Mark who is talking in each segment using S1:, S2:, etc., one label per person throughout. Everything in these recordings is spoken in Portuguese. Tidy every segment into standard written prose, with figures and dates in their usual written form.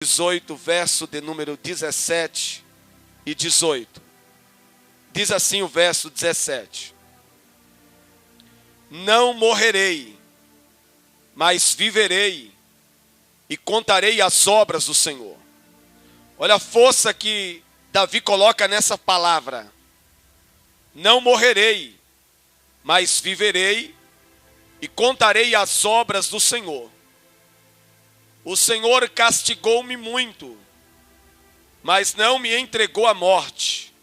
S1: 18, verso de número 17 e 18. Diz assim o verso 17: Não morrerei, mas viverei e contarei as obras do Senhor. Olha a força que Davi coloca nessa palavra. Não morrerei, mas viverei e contarei as obras do Senhor. O Senhor castigou-me muito, mas não me entregou à morte.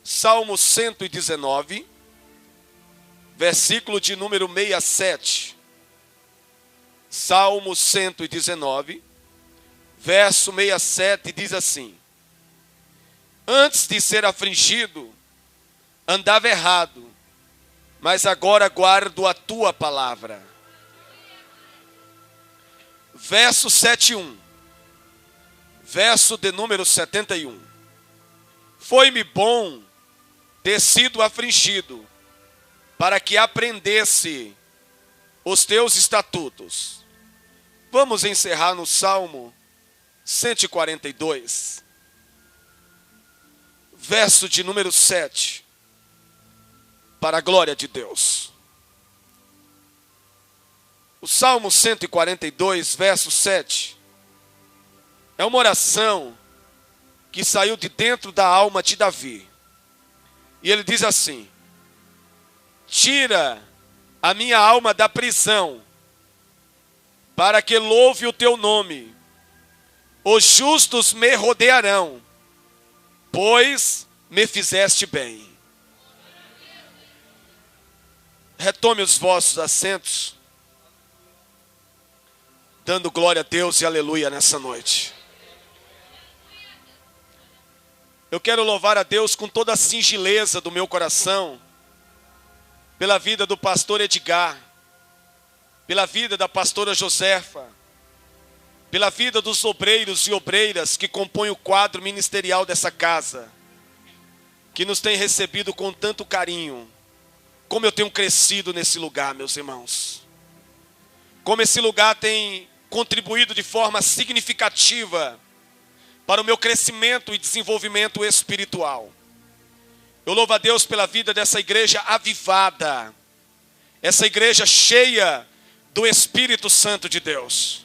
S1: Salmo 119, versículo de número 67. Salmo 119, verso 67, diz assim: Antes de ser afligido, andava errado, mas agora guardo a tua palavra. Verso 71, verso de número 71. Foi-me bom ter sido afligido, para que aprendesse os teus estatutos. Vamos encerrar no Salmo 142, verso de número 7, para a glória de Deus. O Salmo 142, verso 7, é uma oração que saiu de dentro da alma de Davi. E ele diz assim: Tira a minha alma da prisão, para que louve o teu nome. Os justos me rodearão, pois me fizeste bem. Retome os vossos assentos, dando glória a Deus e aleluia nessa noite. Eu quero louvar a Deus com toda a singeleza do meu coração, pela vida do pastor Edgar, pela vida da pastora Josefa, pela vida dos obreiros e obreiras que compõem o quadro ministerial dessa casa, que nos tem recebido com tanto carinho. Como eu tenho crescido nesse lugar, meus irmãos. Como esse lugar tem contribuído de forma significativa para o meu crescimento e desenvolvimento espiritual. Eu louvo a Deus pela vida dessa igreja avivada, essa igreja cheia do Espírito Santo de Deus.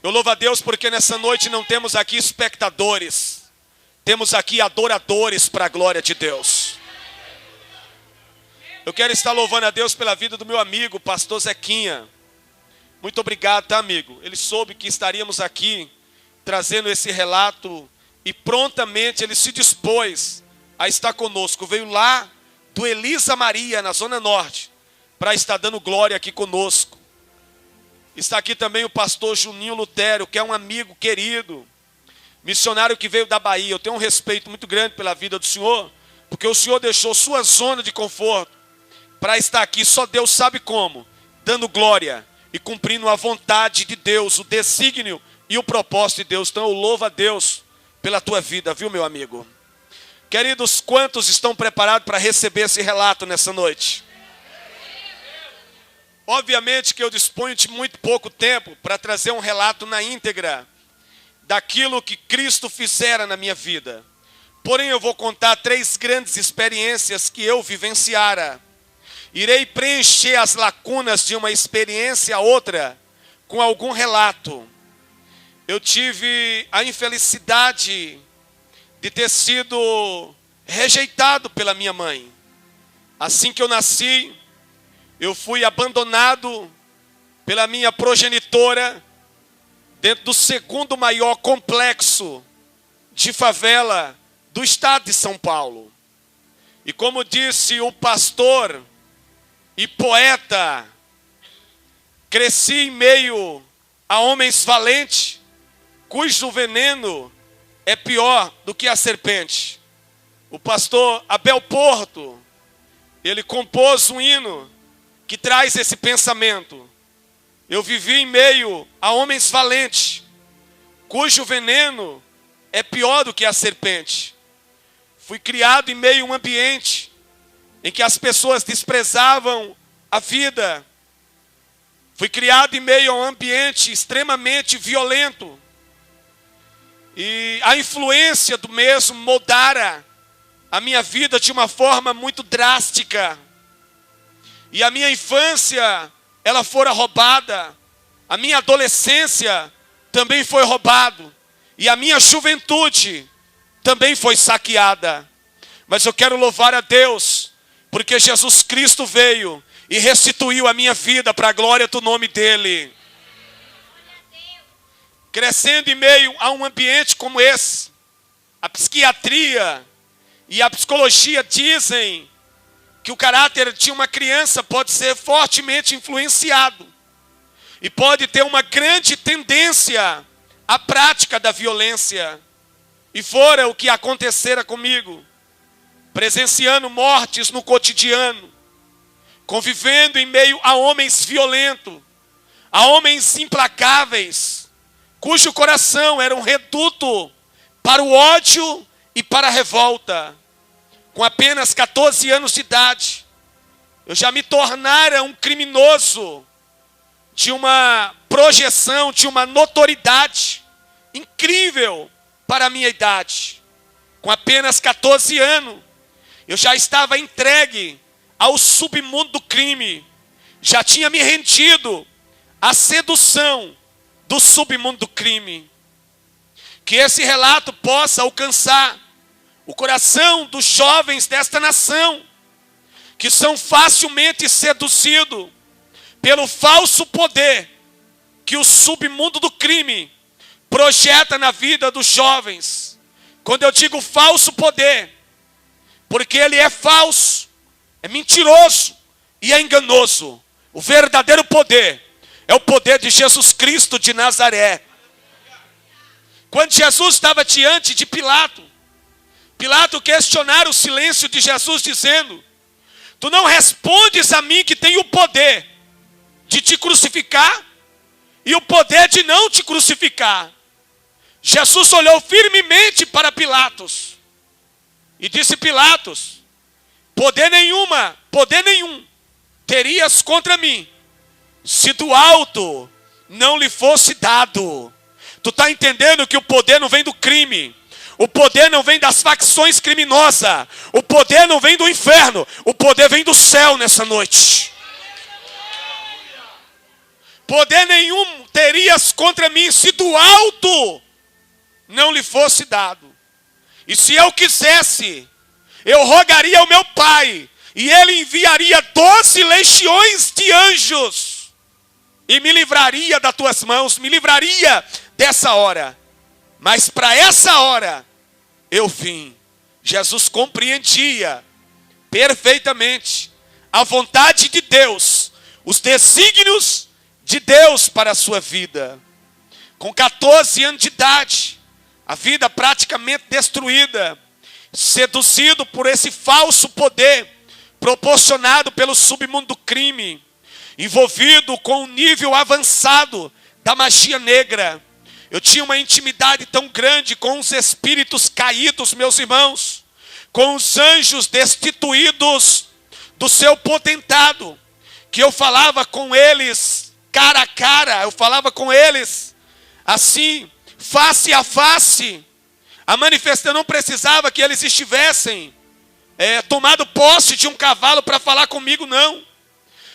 S1: Eu louvo a Deus porque nessa noite não temos aqui espectadores, temos aqui adoradores para a glória de Deus. Eu quero estar louvando a Deus pela vida do meu amigo, pastor Zequinha. Muito obrigado, tá, amigo? Ele soube que estaríamos aqui trazendo esse relato e prontamente ele se dispôs a estar conosco. Veio lá do Elisa Maria, na Zona Norte, para estar dando glória aqui conosco. Está aqui também o pastor Juninho Lutero, que é um amigo querido, missionário que veio da Bahia. Eu tenho um respeito muito grande pela vida do senhor, porque o senhor deixou sua zona de conforto para estar aqui, só Deus sabe como, dando glória e cumprindo a vontade de Deus, o desígnio e o propósito de Deus. Então eu louvo a Deus pela tua vida, viu, meu amigo? Queridos, quantos estão preparados para receber esse relato nessa noite? Obviamente que eu disponho de muito pouco tempo para trazer um relato na íntegra daquilo que Cristo fizera na minha vida. Porém, eu vou contar 3 grandes experiências que eu vivenciara. Irei preencher as lacunas de uma experiência a outra com algum relato. Eu tive a infelicidade de ter sido rejeitado pela minha mãe. Assim que eu nasci, eu fui abandonado pela minha progenitora dentro do segundo maior complexo de favela do estado de São Paulo. E como disse o pastor e poeta, cresci em meio a homens valentes, cujo veneno é pior do que a serpente. O pastor Abel Porto, ele compôs um hino que traz esse pensamento. Eu vivi em meio a homens valentes, cujo veneno é pior do que a serpente. Fui criado em meio a um ambiente em que as pessoas desprezavam a vida. Fui criado em meio a um ambiente extremamente violento, E a influência do mesmo moldara a minha vida de uma forma muito drástica. E a minha infância, ela fora roubada. A minha adolescência também foi roubado. E a minha juventude também foi saqueada. Mas eu quero louvar a Deus, porque Jesus Cristo veio e restituiu a minha vida para a glória do nome dEle. Crescendo em meio a um ambiente como esse, a psiquiatria e a psicologia dizem que o caráter de uma criança pode ser fortemente influenciado e pode ter uma grande tendência à prática da violência. E fora o que acontecera comigo, presenciando mortes no cotidiano, convivendo em meio a homens violentos, a homens implacáveis, cujo coração era um reduto para o ódio e para a revolta. Com apenas 14 anos de idade, eu já me tornara um criminoso de uma projeção, de uma notoriedade incrível para a minha idade. Com apenas 14 anos, eu já estava entregue ao submundo do crime. Já tinha me rendido à sedução do submundo do crime. Que esse relato possa alcançar o coração dos jovens desta nação, que são facilmente seduzidos pelo falso poder que o submundo do crime projeta na vida dos jovens. Quando eu digo falso poder, porque ele é falso, é mentiroso e é enganoso. O verdadeiro poder é o poder de Jesus Cristo de Nazaré. Quando Jesus estava diante de Pilato, Pilato questionara o silêncio de Jesus dizendo: tu não respondes a mim que tenho o poder de te crucificar e o poder de não te crucificar. Jesus olhou firmemente para Pilatos e disse: Pilatos, poder nenhum terias contra mim, se do alto não lhe fosse dado. Tu está entendendo que o poder não vem do crime, o poder não vem das facções criminosas, o poder não vem do inferno, o poder vem do céu nessa noite. Poder nenhum terias contra mim, se do alto não lhe fosse dado. E se eu quisesse, eu rogaria ao meu Pai, e Ele enviaria 12 legiões de anjos, e me livraria das tuas mãos, me livraria dessa hora. Mas para essa hora, eu vim. Jesus compreendia perfeitamente a vontade de Deus, os desígnios de Deus para a sua vida. Com 14 anos de idade, a vida praticamente destruída, seduzido por esse falso poder proporcionado pelo submundo do crime, envolvido com um nível avançado da magia negra. Eu tinha uma intimidade tão grande com os espíritos caídos, meus irmãos, com os anjos destituídos do seu potentado, que eu falava com eles cara a cara, eu falava com eles assim, face a face. A manifestação não precisava que eles estivessem tomado posse de um cavalo para falar comigo, não.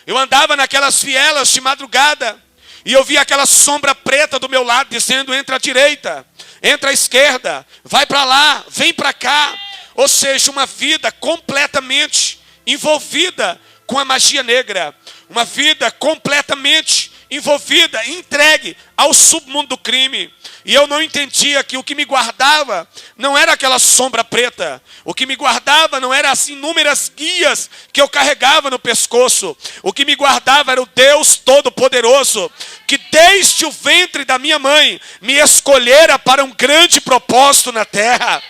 S1: Eu andava naquelas vielas de madrugada e eu via aquela sombra preta do meu lado dizendo: entra à direita, entra à esquerda, vai para lá, vem para cá. Ou seja, uma vida completamente envolvida com a magia negra, uma vida completamente envolvida, entregue ao submundo do crime. E eu não entendia que o que me guardava não era aquela sombra preta. O que me guardava não era as inúmeras guias que eu carregava no pescoço. O que me guardava era o Deus Todo-Poderoso, que desde o ventre da minha mãe me escolhera para um grande propósito na terra.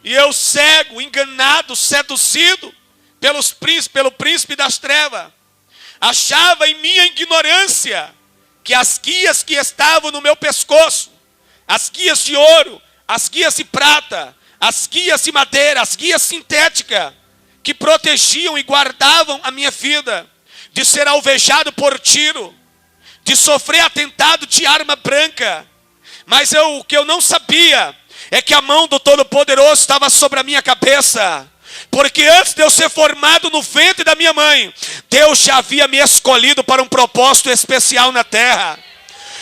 S1: E eu cego, enganado, seduzido pelo príncipe das trevas, achava em minha ignorância que as guias que estavam no meu pescoço, as guias de ouro, as guias de prata, as guias de madeira, as guias sintéticas, que protegiam e guardavam a minha vida de ser alvejado por tiro, de sofrer atentado de arma branca, Mas o que eu não sabia é que a mão do Todo-Poderoso estava sobre a minha cabeça. Porque antes de eu ser formado no ventre da minha mãe, Deus já havia me escolhido para um propósito especial na terra.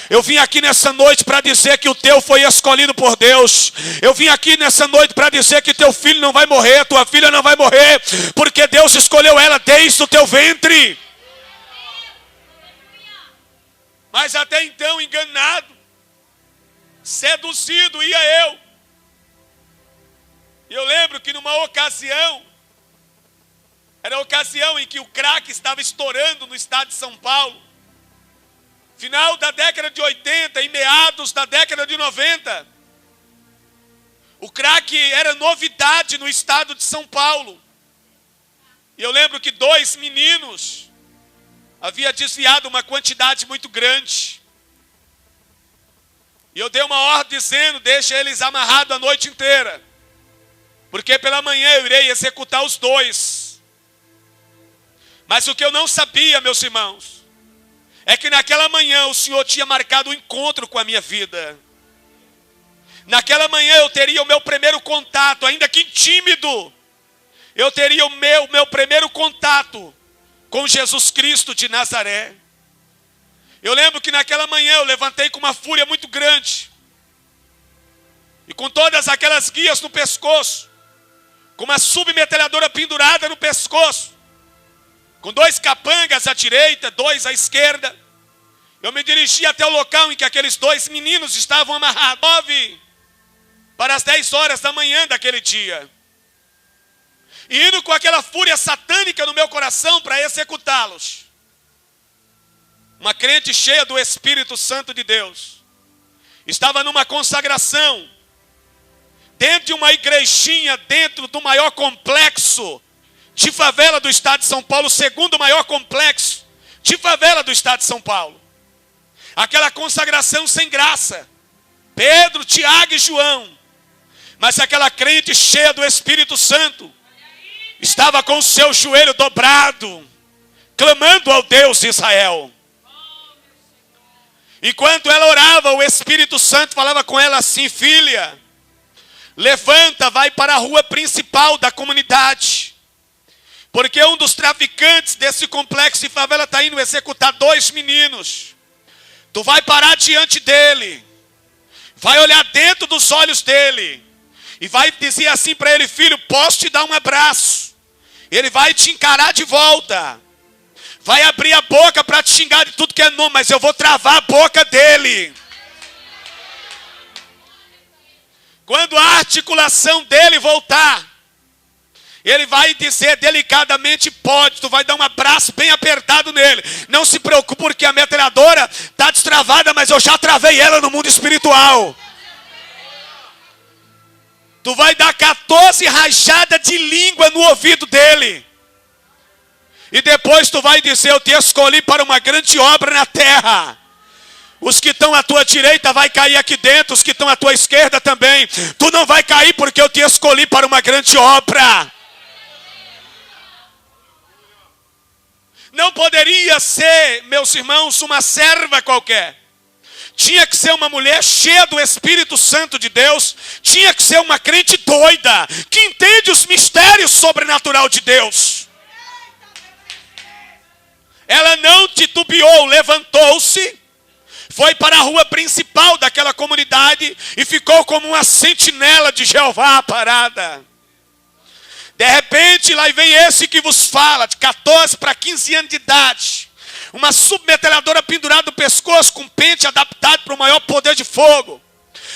S1: Eu vim aqui nessa noite para dizer que o teu foi escolhido por Deus. Eu vim aqui nessa noite para dizer que teu filho não vai morrer, tua filha não vai morrer, porque Deus escolheu ela desde o teu ventre. Mas até então, enganado, seduzido ia eu. E eu lembro que numa ocasião, era a ocasião em que o crack estava estourando no estado de São Paulo. Final da década de 80 e meados da década de 90. O crack era novidade no estado de São Paulo. E eu lembro que 2 meninos haviam desviado uma quantidade muito grande. E eu dei uma ordem dizendo, deixa eles amarrados a noite inteira. Porque pela manhã eu irei executar os 2. Mas o que eu não sabia, meus irmãos, é que naquela manhã o Senhor tinha marcado um encontro com a minha vida. Naquela manhã eu teria o meu primeiro contato, ainda que tímido. Eu teria o meu primeiro contato com Jesus Cristo de Nazaré. Eu lembro que naquela manhã eu levantei com uma fúria muito grande. E com todas aquelas guias no pescoço, com uma submetralhadora pendurada no pescoço, com 2 capangas à direita, 2 à esquerda, eu me dirigi até o local em que aqueles 2 meninos estavam amarrados. 9 para as 10 horas da manhã daquele dia. E indo com aquela fúria satânica no meu coração para executá-los. Uma crente cheia do Espírito Santo de Deus estava numa consagração, dentro de uma igrejinha, dentro do maior complexo de favela do estado de São Paulo, o segundo maior complexo de favela do estado de São Paulo. Aquela consagração sem graça, Pedro, Tiago e João, mas aquela crente cheia do Espírito Santo, estava com o seu joelho dobrado, clamando ao Deus de Israel. Enquanto ela orava, o Espírito Santo falava com ela assim: filha, levanta, vai para a rua principal da comunidade. Porque um dos traficantes desse complexo de favela está indo executar 2 meninos. Tu vai parar diante dele. Vai olhar dentro dos olhos dele. E vai dizer assim para ele: filho, posso te dar um abraço? Ele vai te encarar de volta. Vai abrir a boca para te xingar de tudo que é nome, mas eu vou travar a boca dele. Quando a articulação dele voltar, ele vai dizer delicadamente: pode, tu vai dar um abraço bem apertado nele. Não se preocupe, porque a metralhadora está destravada, mas eu já travei ela no mundo espiritual. Tu vai dar 14 rajadas de língua no ouvido dele. E depois tu vai dizer: eu te escolhi para uma grande obra na terra. Os que estão à tua direita vai cair aqui dentro, os que estão à tua esquerda também. Tu não vai cair porque eu te escolhi para uma grande obra. Não poderia ser, meus irmãos, uma serva qualquer. Tinha que ser uma mulher cheia do Espírito Santo de Deus. Tinha que ser uma crente doida, que entende os mistérios sobrenaturais de Deus. Ela não titubeou, levantou-se, foi para a rua principal daquela comunidade e ficou como uma sentinela de Jeová parada. De repente, lá vem esse que vos fala, de 14 para 15 anos de idade. Uma submetralhadora pendurada no pescoço, com pente adaptado para o maior poder de fogo.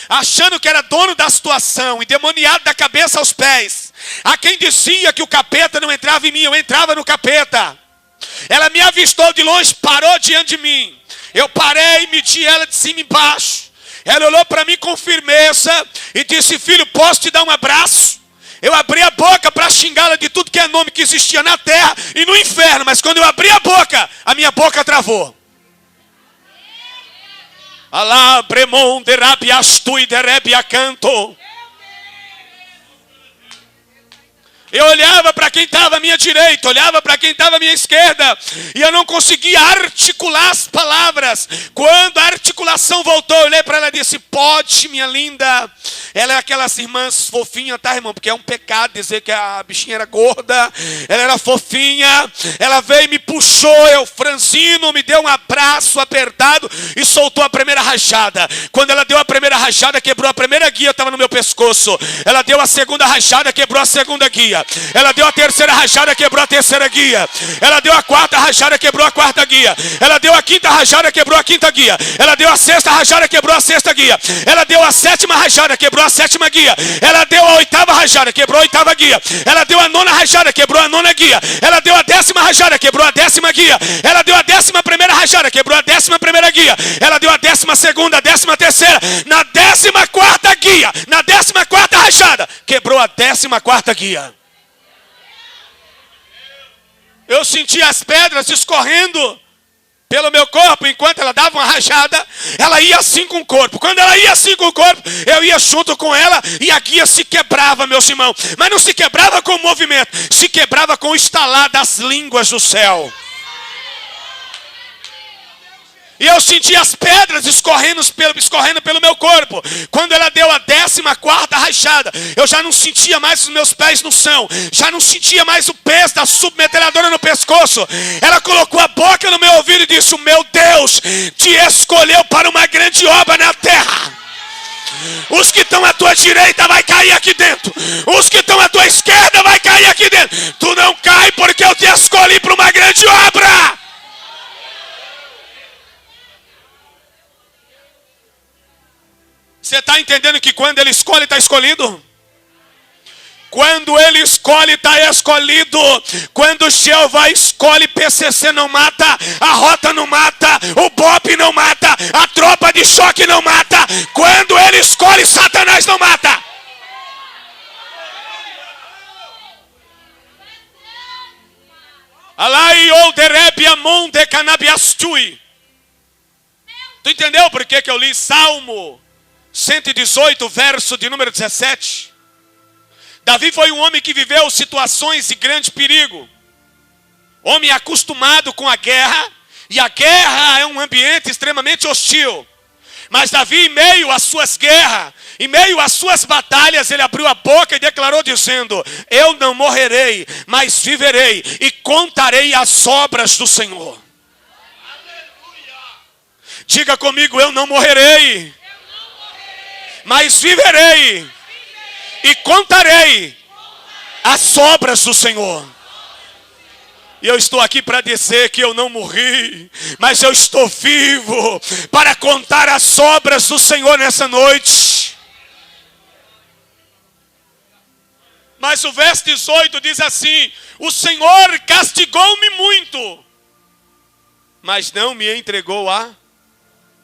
S1: Achando que era dono da situação, endemoniado da cabeça aos pés. A quem dizia que o capeta não entrava em mim, eu entrava no capeta. Ela me avistou de longe, parou diante de mim. Eu parei e medi ela de cima e embaixo. Ela olhou para mim com firmeza e disse: filho, posso te dar um abraço? Eu abri a boca para xingá-la de tudo que é nome que existia na terra e no inferno. Mas quando eu abri a boca, a minha boca travou. Alá, bremon, derabiastu e derebiacanto. Eu olhava para quem estava à minha direita, olhava para quem estava à minha esquerda, e eu não conseguia articular as palavras. Quando a articulação voltou, eu olhei para ela e disse: pode, minha linda. Ela é aquelas irmãs fofinhas, tá, irmão? Porque é um pecado dizer que a bichinha era gorda. Ela era fofinha. Ela veio e me puxou, eu franzino, me deu um abraço apertado e soltou a primeira rajada. Quando ela deu a primeira rajada, quebrou a primeira guia, estava no meu pescoço. Ela deu a segunda rajada, quebrou a segunda guia. Ela deu a terceira rajada, quebrou a terceira guia. Ela deu a quarta rajada, quebrou a quarta guia. Ela deu a quinta rajada, quebrou a quinta guia. Ela deu a sexta rajada, quebrou a sexta guia. Ela deu a sétima rajada, quebrou a sétima guia. Ela deu a oitava rajada, quebrou a oitava guia. Ela deu a nona rajada, quebrou a nona guia. Ela deu a décima rajada, quebrou a décima guia. Ela deu a décima primeira rajada, quebrou a décima primeira guia. Ela deu a décima segunda, a décima terceira. Na décima quarta guia, na décima quarta rajada, quebrou a décima quarta guia. Eu senti as pedras escorrendo pelo meu corpo. Enquanto ela dava uma rajada, ela ia assim com o corpo. Quando ela ia assim com o corpo, eu ia junto com ela e a guia se quebrava, meus irmãos. Mas não se quebrava com o movimento, se quebrava com o estalar das línguas do céu. E eu senti as pedras escorrendo pelo meu corpo. Quando ela deu a 14ª rajada, eu já não sentia mais os meus pés no chão. Já não sentia mais o peso da submetralhadora no pescoço. Ela colocou a boca no meu ouvido e disse: o meu Deus te escolheu para uma grande obra na terra. Os que estão à tua direita vai cair aqui dentro. Os que estão à tua esquerda vai cair aqui dentro. Tu não cai porque eu te escolhi para uma grande obra. Você está entendendo que quando ele escolhe, está escolhido? Quando ele escolhe, está escolhido. Quando Jeová escolhe, PCC não mata, a rota não mata, o BOP não mata, a tropa de choque não mata. Quando ele escolhe, Satanás não mata. Alai ou derebia monde canabiastui. Tu entendeu por que eu li Salmo 118, verso de número 17. Davi foi um homem que viveu situações de grande perigo. Homem acostumado com a guerra. E a guerra é um ambiente extremamente hostil. Mas Davi, em meio às suas guerras, em meio às suas batalhas, ele abriu a boca e declarou dizendo: eu não morrerei, mas viverei e contarei as obras do Senhor. Diga comigo: eu não morrerei, mas viverei e contarei as obras do Senhor. E eu estou aqui para dizer que eu não morri, mas eu estou vivo para contar as obras do Senhor nessa noite. Mas o verso 18 diz assim: o Senhor castigou-me muito, mas não me entregou a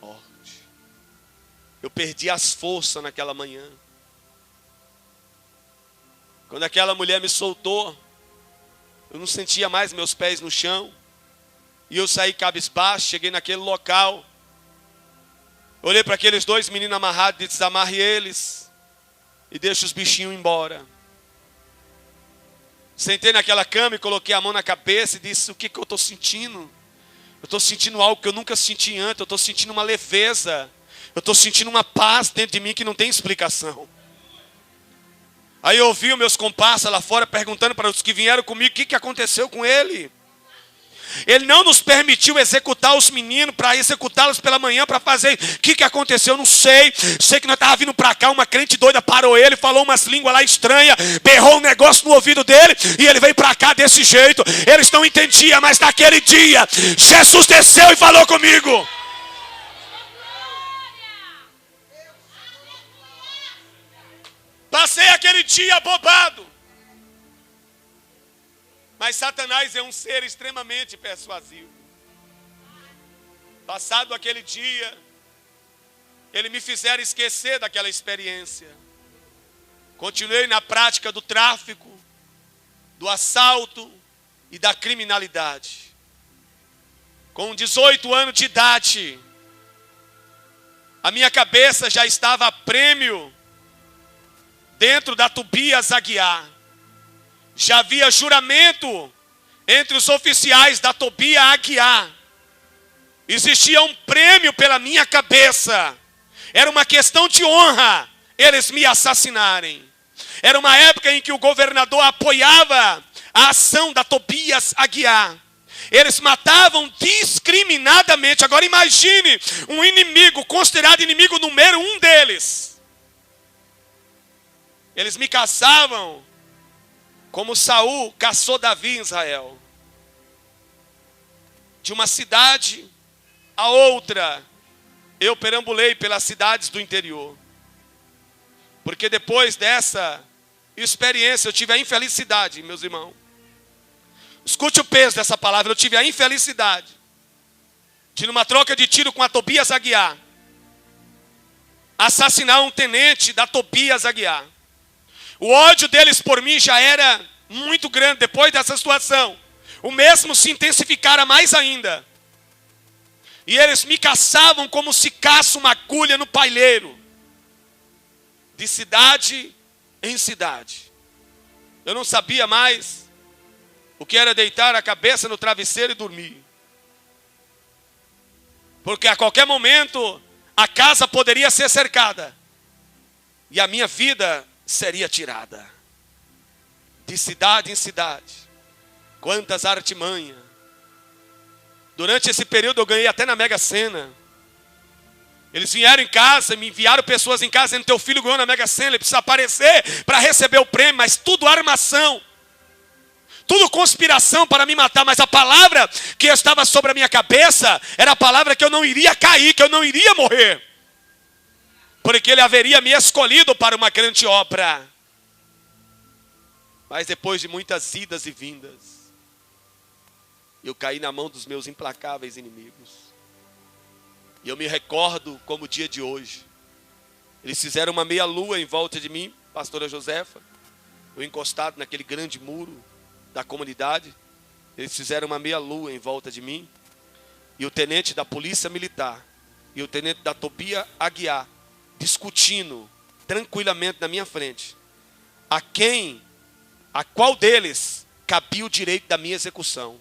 S1: morte. Eu perdi as forças naquela manhã. Quando aquela mulher me soltou, eu não sentia mais meus pés no chão. E eu saí cabisbaixo, cheguei naquele local. Olhei para aqueles dois meninos amarrados e disse: amarre eles e deixa os bichinhos embora. Sentei naquela cama e coloquei a mão na cabeça e disse: o que eu estou sentindo? Eu estou sentindo algo que eu nunca senti antes. Eu estou sentindo uma leveza. Eu estou sentindo uma paz dentro de mim que não tem explicação. Aí eu ouvi os meus comparsas lá fora perguntando para os que vieram comigo o que aconteceu com ele. Ele não nos permitiu executar os meninos, para executá-los pela manhã, para fazer. O que aconteceu? Eu não sei. Sei que nós estávamos vindo para cá, uma crente doida parou ele, falou umas línguas lá estranhas, berrou um negócio no ouvido dele, e ele veio para cá desse jeito. Eles não entendiam, mas naquele dia, Jesus desceu e falou comigo. Passei aquele dia bobado. Mas Satanás é um ser extremamente persuasivo. Passado aquele dia, ele me fizeram esquecer daquela experiência. Continuei na prática do tráfico, do assalto e da criminalidade. Com 18 anos de idade, a minha cabeça já estava a prêmio dentro da Tobias Aguiar. Já havia juramento entre os oficiais da Tobia Aguiar. Existia um prêmio pela minha cabeça. Era uma questão de honra eles me assassinarem. Era uma época em que o governador apoiava a ação da Tobias Aguiar. Eles matavam discriminadamente. Agora imagine um inimigo, considerado inimigo número 1 deles. Eles me caçavam como Saul caçou Davi em Israel. De uma cidade a outra, eu perambulei pelas cidades do interior. Porque depois dessa experiência, eu tive a infelicidade, meus irmãos. Escute o peso dessa palavra. Eu tive a infelicidade de, numa troca de tiro com a Tobias Aguiar, assassinar um tenente da Tobias Aguiar. O ódio deles por mim já era muito grande depois dessa situação. O mesmo se intensificara mais ainda. E eles me caçavam como se caça uma agulha no palheiro. De cidade em cidade. Eu não sabia mais o que era deitar a cabeça no travesseiro e dormir. Porque a qualquer momento a casa poderia ser cercada. E a minha vida seria tirada. De cidade em cidade. Quantas artimanhas. Durante esse período eu ganhei até na Mega Sena. Eles vieram em casa, me enviaram pessoas em casa dizendo: teu filho ganhou na Mega Sena, ele precisa aparecer para receber o prêmio. Mas tudo armação. Tudo conspiração para me matar. Mas a palavra que estava sobre a minha cabeça era a palavra que eu não iria cair, que eu não iria morrer. Porque ele haveria me escolhido para uma grande obra. Mas depois de muitas idas e vindas, eu caí na mão dos meus implacáveis inimigos. E eu me recordo como o dia de hoje. Eles fizeram uma meia-lua em volta de mim, pastora Josefa. Eu encostado naquele grande muro da comunidade. Eles fizeram uma meia-lua em volta de mim. E o tenente da polícia militar e o tenente da Tobia Aguiar discutindo tranquilamente na minha frente a qual deles cabia o direito da minha execução.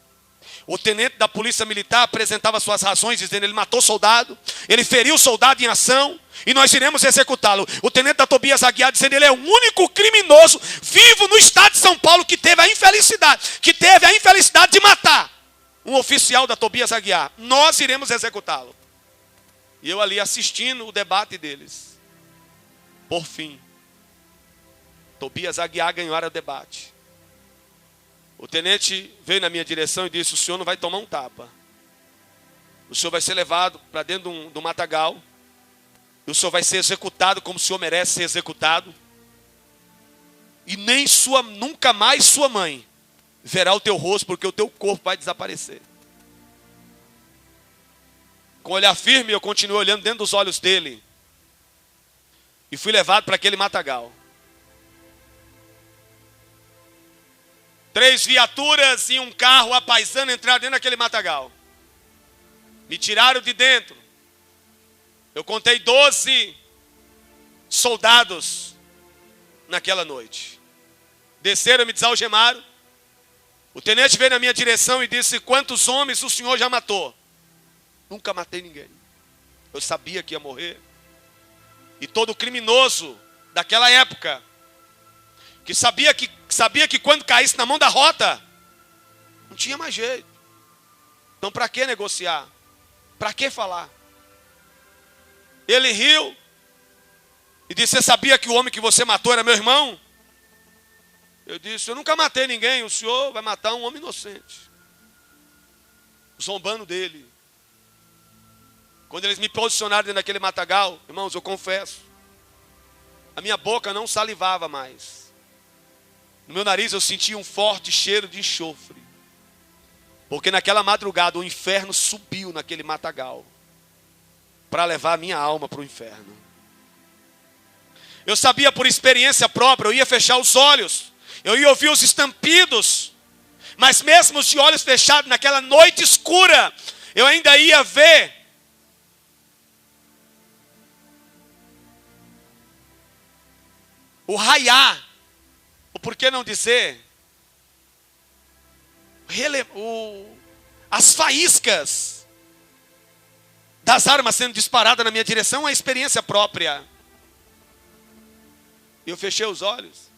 S1: O tenente da polícia militar apresentava suas razões, dizendo: ele matou soldado, ele feriu soldado em ação, e nós iremos executá-lo. O tenente da Tobias Aguiar dizendo: ele é o único criminoso vivo no estado de São Paulo que teve a infelicidade de matar um oficial da Tobias Aguiar. Nós iremos executá-lo. E eu ali assistindo o debate deles. Por fim, Tobias Aguiar ganhou o debate. O tenente veio na minha direção e disse: o senhor não vai tomar um tapa. O senhor vai ser levado para dentro do matagal. E o senhor vai ser executado como o senhor merece ser executado. E nunca mais sua mãe verá o teu rosto, porque o teu corpo vai desaparecer. Com olhar firme, eu continuei olhando dentro dos olhos dele. E fui levado para aquele matagal. 3 viaturas e um carro apaisando entraram dentro daquele matagal. Me tiraram de dentro. Eu contei 12 soldados naquela noite. Desceram, me desalgemaram. O tenente veio na minha direção e disse: quantos homens o senhor já matou? Nunca matei ninguém. Eu sabia que ia morrer. E todo criminoso daquela época, que sabia que quando caísse na mão da rota, não tinha mais jeito. Então para que negociar? Para que falar? Ele riu e disse: você sabia que o homem que você matou era meu irmão? Eu disse: eu nunca matei ninguém, o senhor vai matar um homem inocente. Zombando dele. Quando eles me posicionaram dentro daquele matagal, irmãos, eu confesso, a minha boca não salivava mais. No meu nariz eu sentia um forte cheiro de enxofre. Porque naquela madrugada o inferno subiu naquele matagal para levar a minha alma para o inferno. Eu sabia por experiência própria, eu ia fechar os olhos, eu ia ouvir os estampidos, mas mesmo de olhos fechados naquela noite escura, eu ainda ia ver o raiar, ou por que não dizer, as faíscas das armas sendo disparadas na minha direção, a experiência própria. Eu fechei os olhos.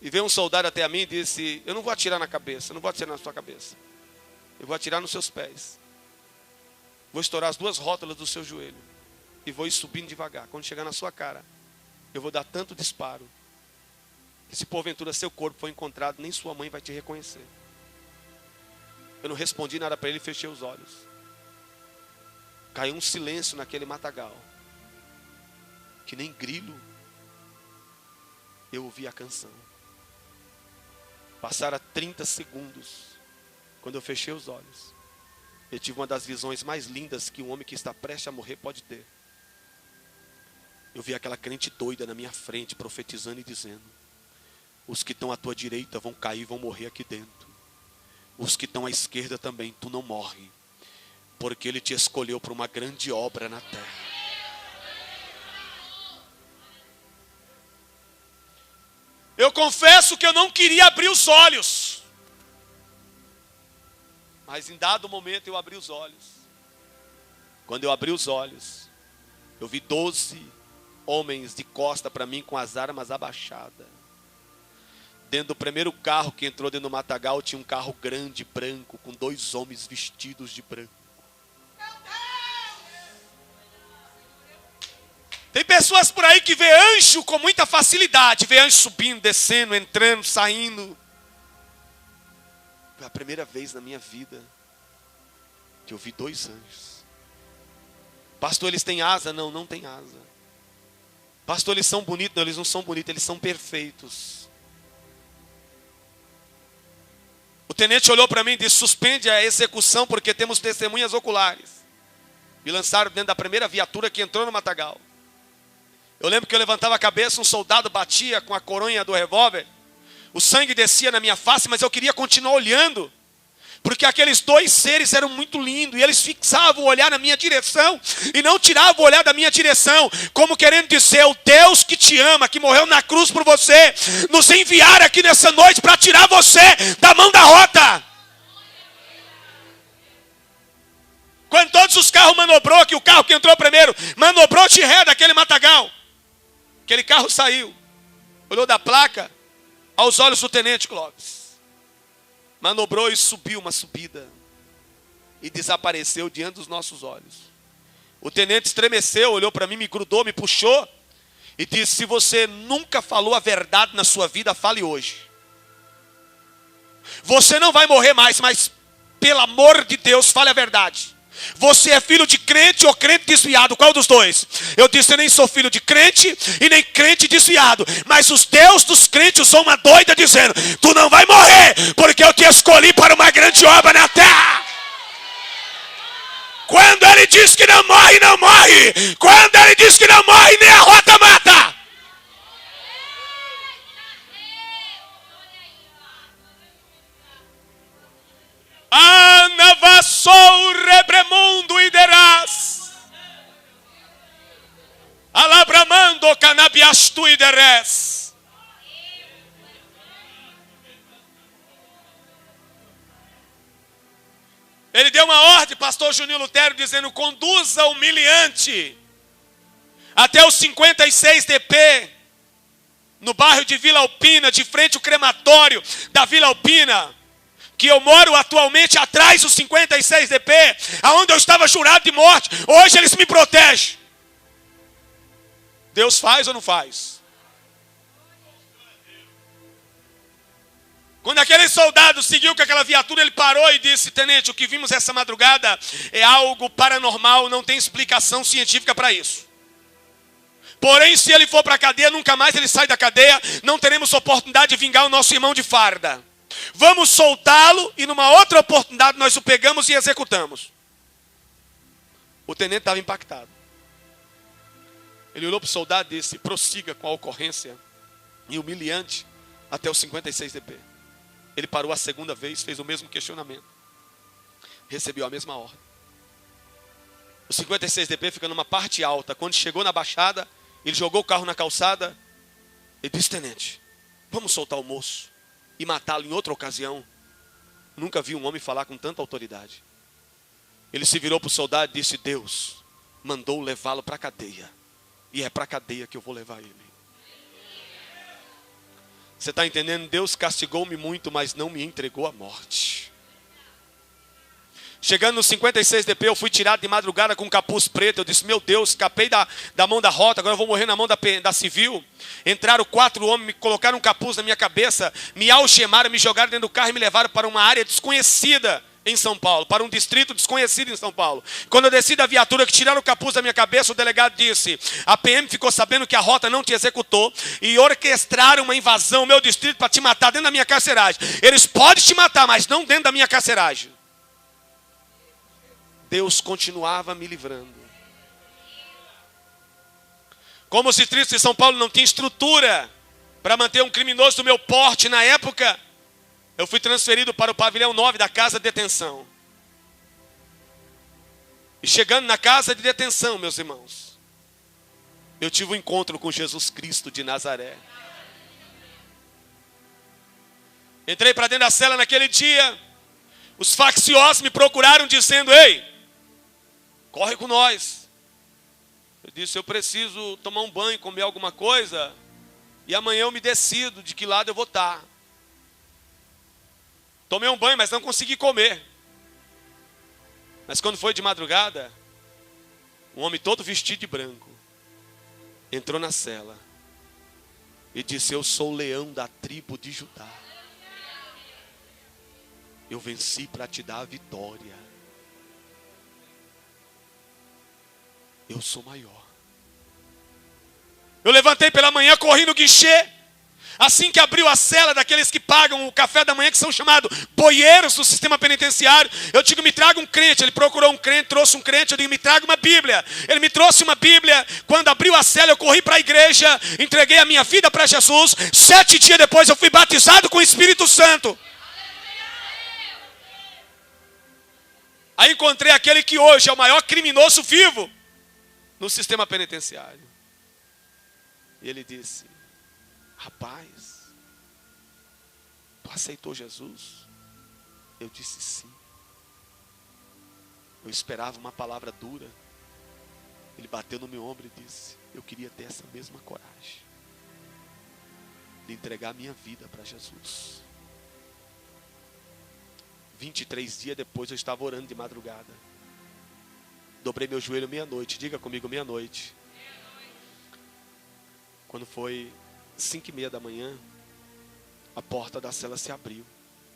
S1: E veio um soldado até a mim e disse: eu não vou atirar na cabeça, eu não vou atirar na sua cabeça. Eu vou atirar nos seus pés. Vou estourar as duas rótulas do seu joelho. E vou ir subindo devagar. Quando chegar na sua cara, eu vou dar tanto disparo que se porventura seu corpo for encontrado, nem sua mãe vai te reconhecer. Eu não respondi nada para ele e fechei os olhos. Caiu um silêncio naquele matagal. Que nem grilo. Eu ouvi a canção. Passaram 30 segundos. Quando eu fechei os olhos, eu tive uma das visões mais lindas que um homem que está prestes a morrer pode ter. Eu vi aquela crente doida na minha frente, profetizando e dizendo: os que estão à tua direita vão cair, vão morrer aqui dentro. Os que estão à esquerda também, tu não morre. Porque Ele te escolheu para uma grande obra na terra. Eu confesso que eu não queria abrir os olhos. Mas em dado momento eu abri os olhos. Quando eu abri os olhos, eu vi 12 homens de costa para mim com as armas abaixadas. Dentro do primeiro carro que entrou dentro do matagal, tinha um carro grande, branco, com 2 homens vestidos de branco. Tem pessoas por aí que vê anjo com muita facilidade. Vê anjo subindo, descendo, entrando, saindo. Foi a primeira vez na minha vida que eu vi 2 anjos. Pastor, eles têm asa? Não, não tem asa. Pastor, eles são bonitos? Não, eles não são bonitos, eles são perfeitos. O tenente olhou para mim e disse: suspende a execução porque temos testemunhas oculares. Me lançaram dentro da primeira viatura que entrou no matagal. Eu lembro que eu levantava a cabeça, um soldado batia com a coronha do revólver. O sangue descia na minha face, mas eu queria continuar olhando. Porque aqueles 2 seres eram muito lindos. E eles fixavam o olhar na minha direção. E não tiravam o olhar da minha direção. Como querendo dizer: o Deus que te ama, que morreu na cruz por você, nos enviar aqui nessa noite para tirar você da mão da rota. Quando todos os carros manobrou, que o carro que entrou primeiro manobrou de ré daquele matagal. Aquele carro saiu. Olhou da placa aos olhos do tenente Clóvis. Manobrou e subiu uma subida. E desapareceu diante dos nossos olhos. O tenente estremeceu, olhou para mim, me grudou, me puxou. E disse: se você nunca falou a verdade na sua vida, fale hoje. Você não vai morrer mais, mas pelo amor de Deus, fale a verdade. Você é filho de crente ou crente desviado? Qual dos dois? Eu disse: eu nem sou filho de crente e nem crente desviado. Mas os Deus dos crentes são uma doida dizendo: tu não vai morrer, porque eu te escolhi para uma grande obra na terra. Quando ele diz que não morre, não morre. Quando ele diz que não morre, nem a rota mata. Anavassou rebremundo iderás. Alabramando canabiastu iderés. Ele deu uma ordem, pastor Juninho Lutero, dizendo: conduza o humilhante até o 56 DP, no bairro de Vila Alpina, de frente ao crematório da Vila Alpina, que eu moro atualmente atrás do 56 DP, aonde eu estava jurado de morte. Hoje eles me protegem. Deus faz ou não faz? Quando aquele soldado seguiu com aquela viatura, ele parou e disse: tenente, o que vimos essa madrugada é algo paranormal, não tem explicação científica para isso. Porém, se ele for para a cadeia, nunca mais ele sai da cadeia, não teremos oportunidade de vingar o nosso irmão de farda. Vamos soltá-lo e numa outra oportunidade nós o pegamos e executamos. O tenente estava impactado. Ele olhou para o soldado e disse: prossiga com a ocorrência e humilhante até o 56 DP. Ele parou a segunda vez, fez o mesmo questionamento. Recebeu a mesma ordem. O 56 DP fica numa parte alta. Quando chegou na baixada, ele jogou o carro na calçada e disse: tenente, vamos soltar o moço e matá-lo em outra ocasião. Nunca vi um homem falar com tanta autoridade. Ele se virou para o soldado e disse: Deus mandou levá-lo para a cadeia. E é para a cadeia que eu vou levar ele. Você está entendendo? Deus castigou-me muito, mas não me entregou à morte. Chegando no 56 DP, eu fui tirado de madrugada com um capuz preto. Eu disse: meu Deus, escapei da mão da rota, agora eu vou morrer na mão da civil. Entraram 4 homens, me colocaram um capuz na minha cabeça, me algemaram, me jogaram dentro do carro e me levaram para uma área desconhecida em São Paulo, para um distrito desconhecido em São Paulo. Quando eu desci da viatura que tiraram o capuz da minha cabeça, o delegado disse: a PM ficou sabendo que a rota não te executou e orquestraram uma invasão ao meu distrito para te matar dentro da minha carceragem. Eles podem te matar, mas não dentro da minha carceragem. Deus continuava me livrando. Como os distritos de São Paulo não tinham estrutura para manter um criminoso do meu porte na época, eu fui transferido para o pavilhão 9 da casa de detenção. E chegando na casa de detenção, meus irmãos, eu tive um encontro com Jesus Cristo de Nazaré. Entrei para dentro da cela naquele dia. Os facciosos me procuraram dizendo: ei, corre com nós. Eu disse: eu preciso tomar um banho, comer alguma coisa, e amanhã eu me decido de que lado eu vou estar. Tomei um banho, mas não consegui comer. Mas quando foi de madrugada, um homem todo vestido de branco entrou na cela e disse: eu sou o leão da tribo de Judá. Eu venci para te dar a vitória. Eu sou maior. Eu levantei pela manhã, corri no guichê. Assim que abriu a cela daqueles que pagam o café da manhã, que são chamados boieiros do sistema penitenciário, eu digo: me traga um crente. Ele procurou um crente, trouxe um crente. Eu digo: me traga uma Bíblia. Ele me trouxe uma Bíblia. Quando abriu a cela, eu corri para a igreja, entreguei a minha vida para Jesus. 7 dias depois eu fui batizado com o Espírito Santo. Aí encontrei aquele que hoje é o maior criminoso vivo no sistema penitenciário. E ele disse: rapaz, tu aceitou Jesus? Eu disse sim. Eu esperava uma palavra dura. Ele bateu no meu ombro e disse: eu queria ter essa mesma coragem de entregar minha vida para Jesus. 23 dias depois eu estava orando de madrugada. Dobrei meu joelho meia-noite. Diga comigo: meia-noite. Quando foi 5:30 da manhã, a porta da cela se abriu.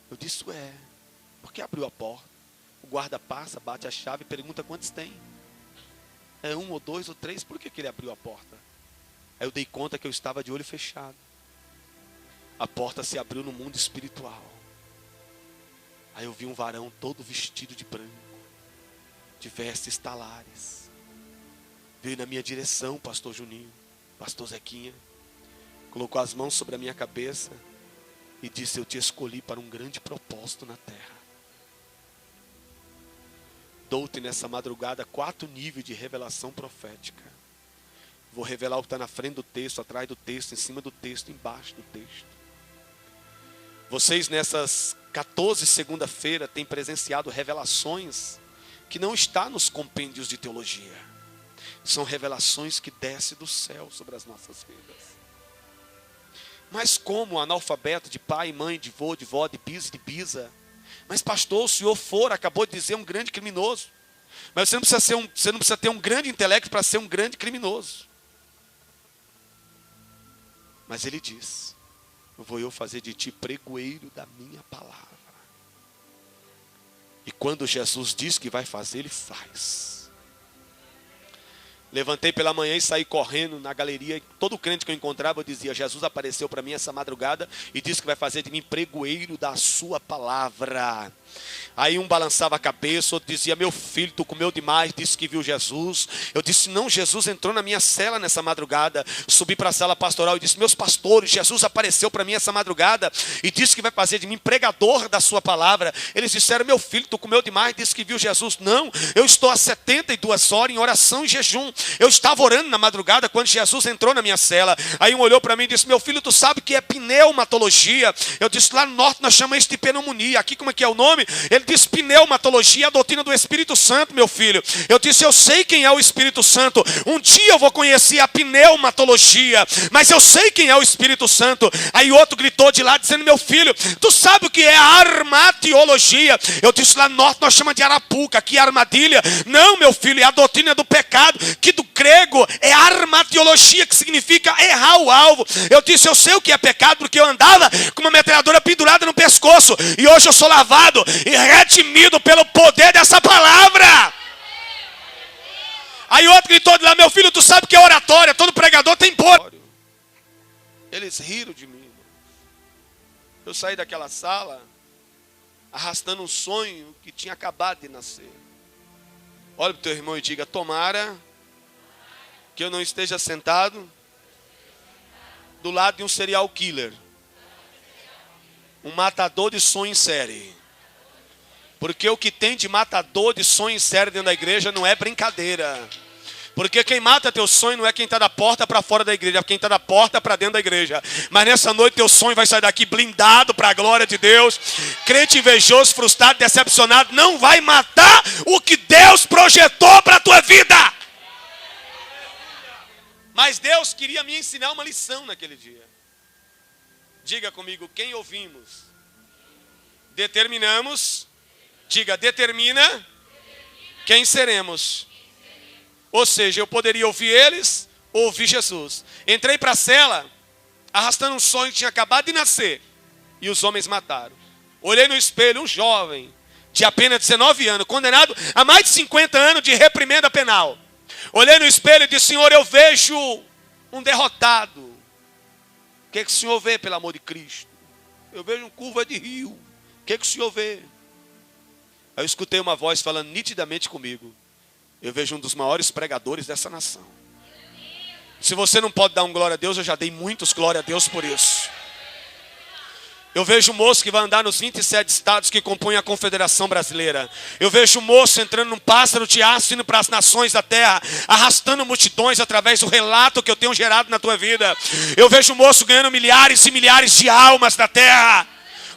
S1: Eu disse: ué, por que abriu a porta? O guarda passa, bate a chave e pergunta quantos tem. É 1 ou 2 ou 3, por que ele abriu a porta? Aí eu dei conta que eu estava de olho fechado. A porta se abriu no mundo espiritual. Aí eu vi um varão todo vestido de branco, de vestes talares. Veio na minha direção, pastor Juninho, pastor Zequinha. Colocou as mãos sobre a minha cabeça e disse: eu te escolhi para um grande propósito na terra. Dou-te nessa madrugada 4 níveis de revelação profética. Vou revelar o que está na frente do texto, atrás do texto, em cima do texto, embaixo do texto. Vocês nessas 14 segunda-feira têm presenciado revelações que não estão nos compêndios de teologia. São revelações que descem do céu sobre as nossas vidas. Mas como analfabeto de pai, mãe, de vô, de vó, de bisa, de bisa. Mas pastor, o senhor acabou de dizer, um grande criminoso. Mas você não precisa ter um grande intelecto para ser um grande criminoso. Mas ele diz: vou eu fazer de ti pregoeiro da minha palavra. E quando Jesus diz que vai fazer, ele faz. Levantei pela manhã e saí correndo na galeria. Todo crente que eu encontrava, eu dizia: Jesus apareceu para mim essa madrugada e disse que vai fazer de mim pregoeiro da sua palavra. Aí um balançava a cabeça, outro dizia: meu filho, tu comeu demais, disse que viu Jesus. Eu disse: não, Jesus entrou na minha cela nessa madrugada. Subi para a sala pastoral e disse: meus pastores, Jesus apareceu para mim essa madrugada e disse que vai fazer de mim pregador da sua palavra. Eles disseram: meu filho, tu comeu demais, disse que viu Jesus. Não, eu estou há 72 horas em oração e jejum. Eu estava orando na madrugada quando Jesus entrou na minha cela. Aí um olhou para mim e disse: meu filho, tu sabe que é pneumatologia? Eu disse: lá no norte nós chamamos isso de pneumonia. Aqui como é que é o nome? Ele disse: pneumatologia, a doutrina do Espírito Santo, meu filho. Eu disse: eu sei quem é o Espírito Santo. Um dia eu vou conhecer a pneumatologia, mas eu sei quem é o Espírito Santo. Aí outro gritou de lá dizendo: meu filho, tu sabe o que é a armatiologia? Eu disse: lá no norte nós chamamos de arapuca, aqui é armadilha. Não, meu filho, é a doutrina do pecado, que do grego é armatiologia, que significa errar o alvo. Eu disse: eu sei o que é pecado, porque eu andava com uma metralhadora pendurada no pescoço, e hoje eu sou lavado e redimido pelo poder dessa palavra. Aí outro gritou de lá: meu filho, tu sabe que é oratória, todo pregador tem boca. Eles riram de mim. Eu saí daquela sala arrastando um sonho que tinha acabado de nascer. Olha para o teu irmão e diga: tomara que eu não esteja sentado do lado de um serial killer, um matador de sonho em série. Porque o que tem de matador de sonho em série dentro da igreja não é brincadeira. Porque quem mata teu sonho não é quem está da porta para fora da igreja, é quem está da porta para dentro da igreja. Mas nessa noite teu sonho vai sair daqui blindado para a glória de Deus. Crente invejoso, frustrado, decepcionado não vai matar o que Deus projetou para a tua vida. Mas Deus queria me ensinar uma lição naquele dia. Diga comigo: quem ouvimos, determinamos. Diga: determina quem seremos. Ou seja, eu poderia ouvir eles ou ouvir Jesus. Entrei para a cela arrastando um sonho que tinha acabado de nascer, e os homens mataram. Olhei no espelho, um jovem de apenas 19 anos, condenado a mais de 50 anos de reprimenda penal. Olhei no espelho e disse: Senhor, eu vejo um derrotado. O que o Senhor vê, pelo amor de Cristo? Eu vejo um curva de rio. O que o Senhor vê? Aí eu escutei uma voz falando nitidamente comigo: eu vejo um dos maiores pregadores dessa nação. Se você não pode dar um glória a Deus, eu já dei muitos glória a Deus por isso. Eu vejo um moço que vai andar nos 27 estados que compõem a Confederação Brasileira. Eu vejo um moço entrando num pássaro de aço, indo para as nações da terra, arrastando multidões através do relato que eu tenho gerado na tua vida. Eu vejo um moço ganhando milhares e milhares de almas da terra.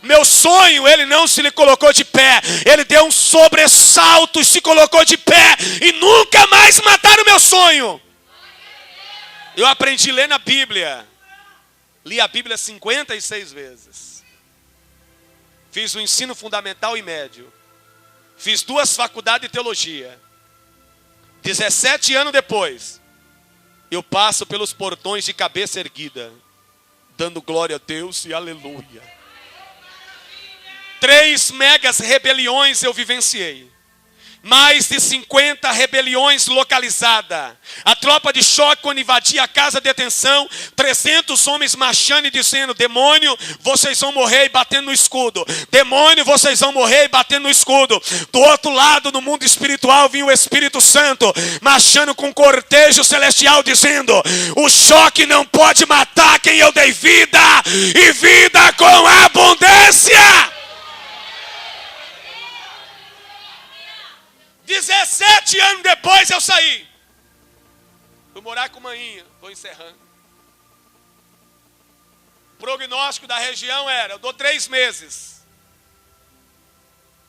S1: Meu sonho, ele não se lhe colocou de pé. Ele deu um sobressalto e se colocou de pé. E nunca mais mataram o meu sonho. Eu aprendi a ler na Bíblia. Li a Bíblia 56 vezes. Fiz o ensino fundamental e médio. Fiz 2 faculdades de teologia. 17 anos depois, eu passo pelos portões de cabeça erguida, dando glória a Deus e aleluia. 3 megas rebeliões eu vivenciei. Mais de 50 rebeliões localizadas. A tropa de choque, quando invadia a casa de detenção, 300 homens marchando e dizendo: demônio, vocês vão morrer, e batendo no escudo. Demônio, vocês vão morrer, e batendo no escudo. Do outro lado, no mundo espiritual, vinha o Espírito Santo marchando com um cortejo celestial, dizendo: o choque não pode matar quem eu dei vida, e vida com abundância. 17 anos depois eu saí. Fui morar com Maninha. Estou encerrando. O prognóstico da região era: eu dou 3 meses.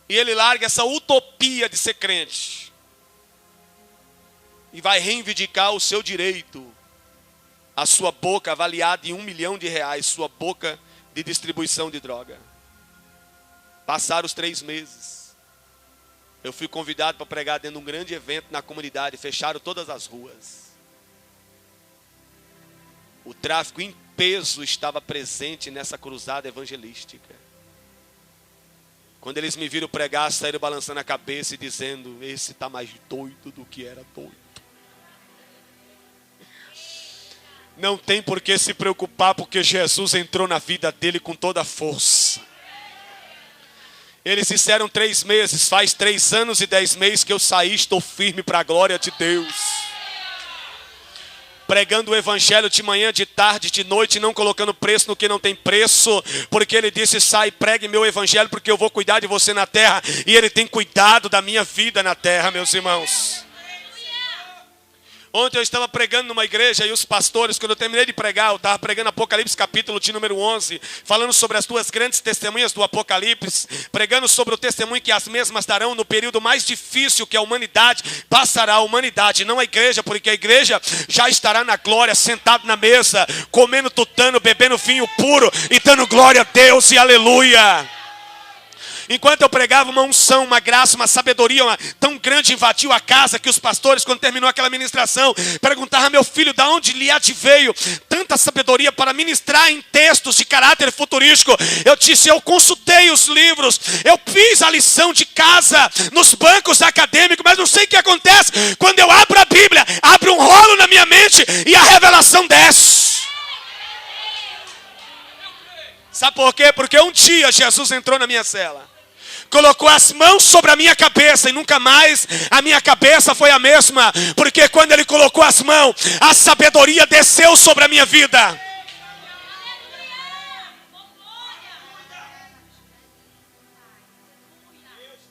S1: E ele larga essa utopia de ser crente. E vai reivindicar o seu direito. A sua boca avaliada em R$1 milhão. Sua boca de distribuição de droga. Passaram os 3 meses. Eu fui convidado para pregar dentro de um grande evento na comunidade. Fecharam todas as ruas. O tráfico em peso estava presente nessa cruzada evangelística. Quando eles me viram pregar, saíram balançando a cabeça e dizendo: esse está mais doido do que era doido. Não tem por que se preocupar, porque Jesus entrou na vida dele com toda a força. Eles disseram 3 meses, faz 3 anos e 10 meses que eu saí, estou firme para a glória de Deus. Pregando o evangelho de manhã, de tarde, de noite, não colocando preço no que não tem preço. Porque ele disse: sai, pregue meu evangelho, porque eu vou cuidar de você na terra. E ele tem cuidado da minha vida na terra, meus irmãos. Ontem eu estava pregando numa igreja e os pastores, quando eu terminei de pregar, eu estava pregando Apocalipse capítulo de número 11, falando sobre as duas grandes testemunhas do Apocalipse, pregando sobre o testemunho que as mesmas darão no período mais difícil que a humanidade passará, a humanidade, não a igreja, porque a igreja já estará na glória, sentado na mesa, comendo tutano, bebendo vinho puro e dando glória a Deus e aleluia. Enquanto eu pregava, uma unção, uma graça, uma sabedoria tão grande invadiu a casa que os pastores, quando terminou aquela ministração, perguntavam: meu filho, de onde lhe veio tanta sabedoria para ministrar em textos de caráter futurístico? Eu disse: eu consultei os livros, eu fiz a lição de casa nos bancos acadêmicos, mas não sei o que acontece. Quando eu abro a Bíblia, abre um rolo na minha mente e a revelação desce. Sabe por quê? Porque um dia Jesus entrou na minha cela, colocou as mãos sobre a minha cabeça e nunca mais a minha cabeça foi a mesma. Porque quando ele colocou as mãos, a sabedoria desceu sobre a minha vida.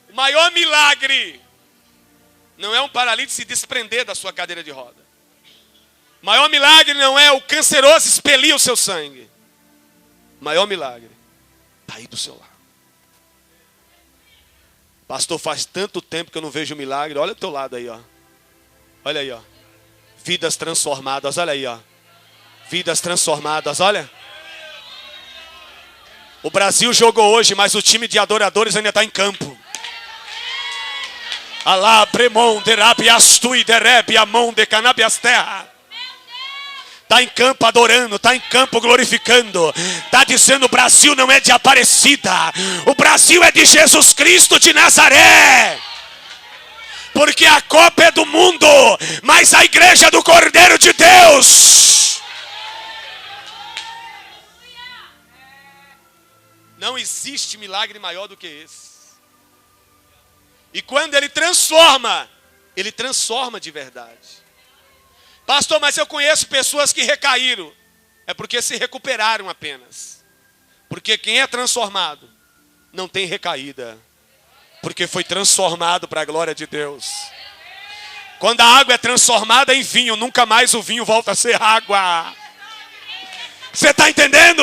S1: O maior milagre não é um paralítico se desprender da sua cadeira de roda. O maior milagre não é o canceroso expelir o seu sangue. O maior milagre está aí do seu lado. Pastor, faz tanto tempo que eu não vejo milagre. Olha o teu lado aí, ó. Olha aí, ó. Vidas transformadas, olha aí, ó. Vidas transformadas, olha. O Brasil jogou hoje, mas o time de adoradores ainda está em campo. Alá, bremon, derabiastu e derebiamon de canabias terra. Está em campo adorando, está em campo glorificando. Está dizendo: o Brasil não é de Aparecida. O Brasil é de Jesus Cristo de Nazaré. Porque a Copa é do mundo, mas a igreja é do Cordeiro de Deus. Não existe milagre maior do que esse. E quando ele transforma de verdade. Pastor, mas eu conheço pessoas que recaíram. É porque se recuperaram apenas. Porque quem é transformado não tem recaída. Porque foi transformado para a glória de Deus. Quando a água é transformada em vinho, nunca mais o vinho volta a ser água. Você está entendendo?